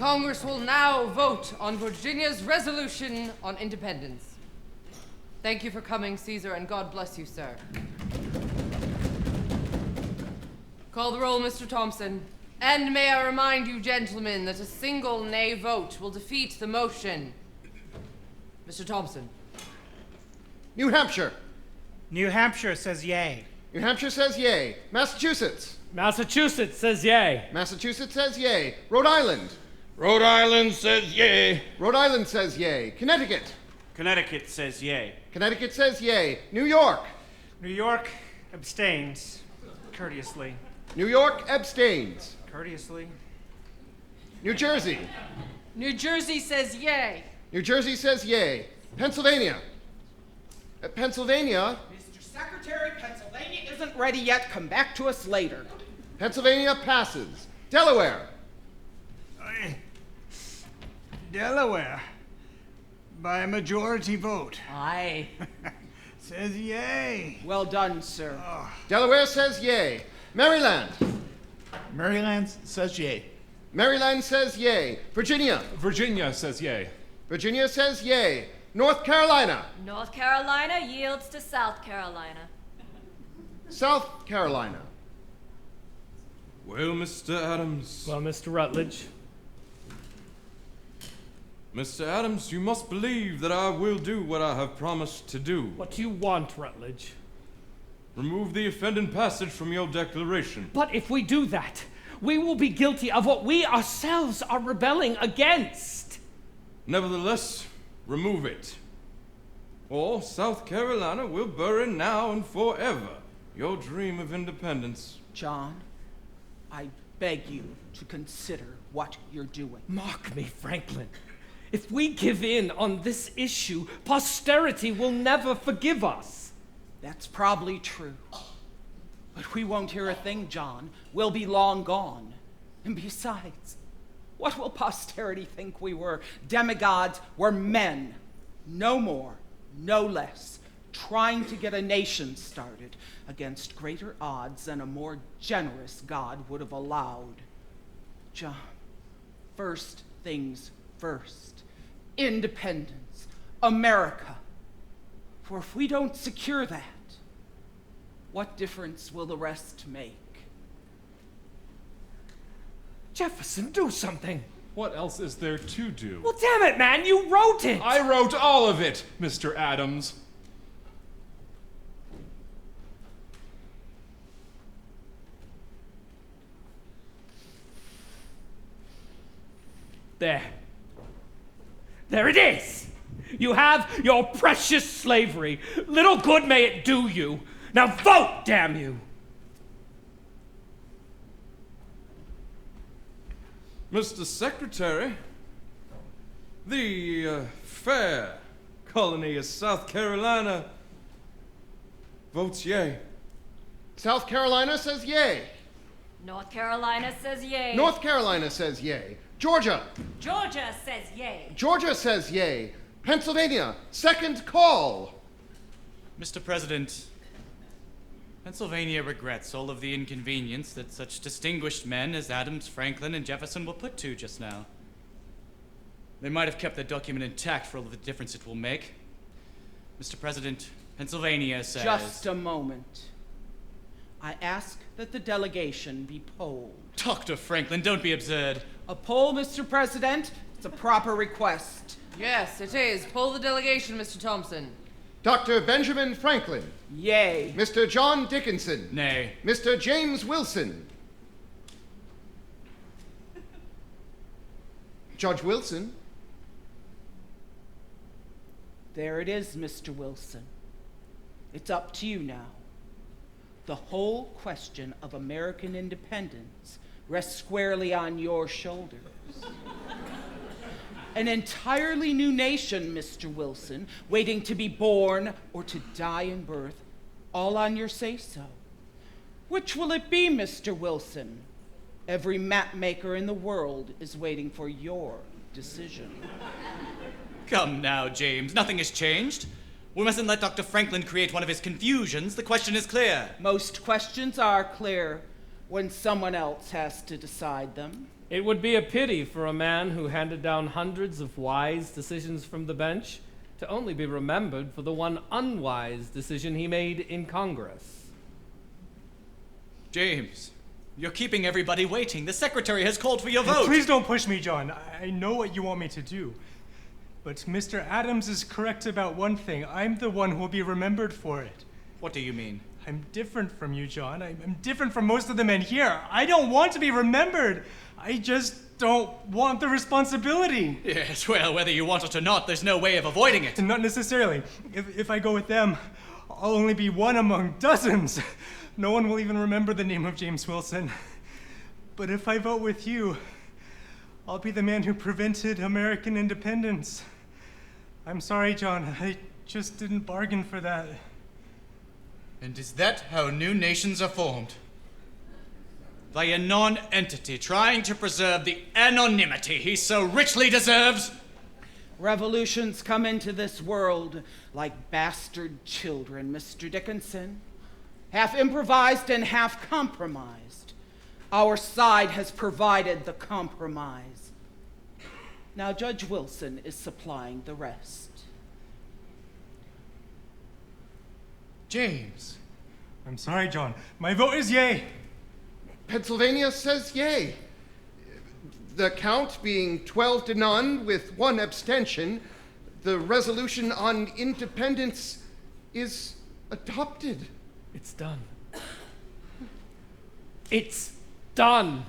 Congress will now vote on Virginia's resolution on independence. Thank you for coming, Caesar, and God bless you, sir. Call the roll, Mr. Thompson. And may I remind you, gentlemen, that a single nay vote will defeat the motion. Mr. Thompson. New Hampshire. New Hampshire says yay. New Hampshire says yay. Massachusetts. Massachusetts says yay. Massachusetts says yay. Rhode Island. Rhode Island says yay. Rhode Island says yay. Connecticut. Connecticut says yay. Connecticut says yay. New York. New York abstains. Courteously. New York abstains. Courteously. New Jersey. New Jersey says yay. New Jersey says yay. Pennsylvania. Pennsylvania. Mr. Secretary, Pennsylvania isn't ready yet. Come back to us later. Pennsylvania passes. Delaware. Delaware, by a majority vote, Aye. says yay. Well done, sir. Delaware says yay. Maryland. Maryland says yay. Maryland says yay. Virginia. Virginia says yay. Virginia says yay. North Carolina. North Carolina yields to South Carolina. South Carolina. Well, Mr. Adams. Well, Mr. Rutledge. Mr. Adams, you must believe that I will do what I have promised to do. What do you want, Rutledge? Remove the offending passage from your declaration. But if we do that, we will be guilty of what we ourselves are rebelling against. Nevertheless, remove it. Or South Carolina will bury now and forever your dream of independence. John, I beg you to consider what you're doing. Mark me, Franklin. If we give in on this issue, posterity will never forgive us. That's probably true. But we won't hear a thing, John. We'll be long gone. And besides, what will posterity think we were? Demigods were men. No more, no less. Trying to get a nation started against greater odds than a more generous God would have allowed. John, first things first. Independence. America. For if we don't secure that, what difference will the rest make? Jefferson, do something. What else is there to do? Well, damn it, man, you wrote it. I wrote all of it, Mr. Adams. There. There it is. You have your precious slavery. Little good may it do you. Now vote, damn you. Mr. Secretary, the fair colony of South Carolina votes yay. South Carolina says yay. North Carolina says yay. North Carolina says yay. Georgia. Georgia says yay. Georgia says yay. Pennsylvania, second call. Mr. President, Pennsylvania regrets all of the inconvenience that such distinguished men as Adams, Franklin, and Jefferson were put to just now. They might have kept the document intact for all of the difference it will make. Mr. President, Pennsylvania says... Just a moment. I ask that the delegation be polled. Dr. Franklin, don't be absurd. A poll, Mr. President. It's a proper request. Yes, it is. Pull the delegation, Mr. Thompson. Dr. Benjamin Franklin. Yay. Mr. John Dickinson. Nay. Mr. James Wilson. Judge Wilson. There it is, Mr. Wilson. It's up to you now. The whole question of American independence rests squarely on your shoulders. An entirely new nation, Mr. Wilson, waiting to be born or to die in birth, all on your say-so. Which will it be, Mr. Wilson? Every map maker in the world is waiting for your decision. Come now, James. Nothing has changed. We mustn't let Dr. Franklin create one of his confusions. The question is clear. Most questions are clear when someone else has to decide them. It would be a pity for a man who handed down hundreds of wise decisions from the bench to only be remembered for the one unwise decision he made in Congress. James, you're keeping everybody waiting. The secretary has called for your vote. Please don't push me, John. I know what you want me to do. But Mr. Adams is correct about one thing. I'm the one who will be remembered for it. What do you mean? I'm different from you, John. I'm different from most of the men here. I don't want to be remembered. I just don't want the responsibility. Yes, well, whether you want it or not, there's no way of avoiding it. Not necessarily. If I go with them, I'll only be one among dozens. No one will even remember the name of James Wilson. But if I vote with you, I'll be the man who prevented American independence. I'm sorry, John. I just didn't bargain for that. And is that how new nations are formed? By a non-entity trying to preserve the anonymity he so richly deserves? Revolutions come into this world like bastard children, Mr. Dickinson. Half improvised and half compromised. Our side has provided the compromise. Now Judge Wilson is supplying the rest. James. I'm sorry, John. My vote is yay. Pennsylvania says yay. The count being 12-0 with one abstention, the resolution on independence is adopted. It's done. It's done.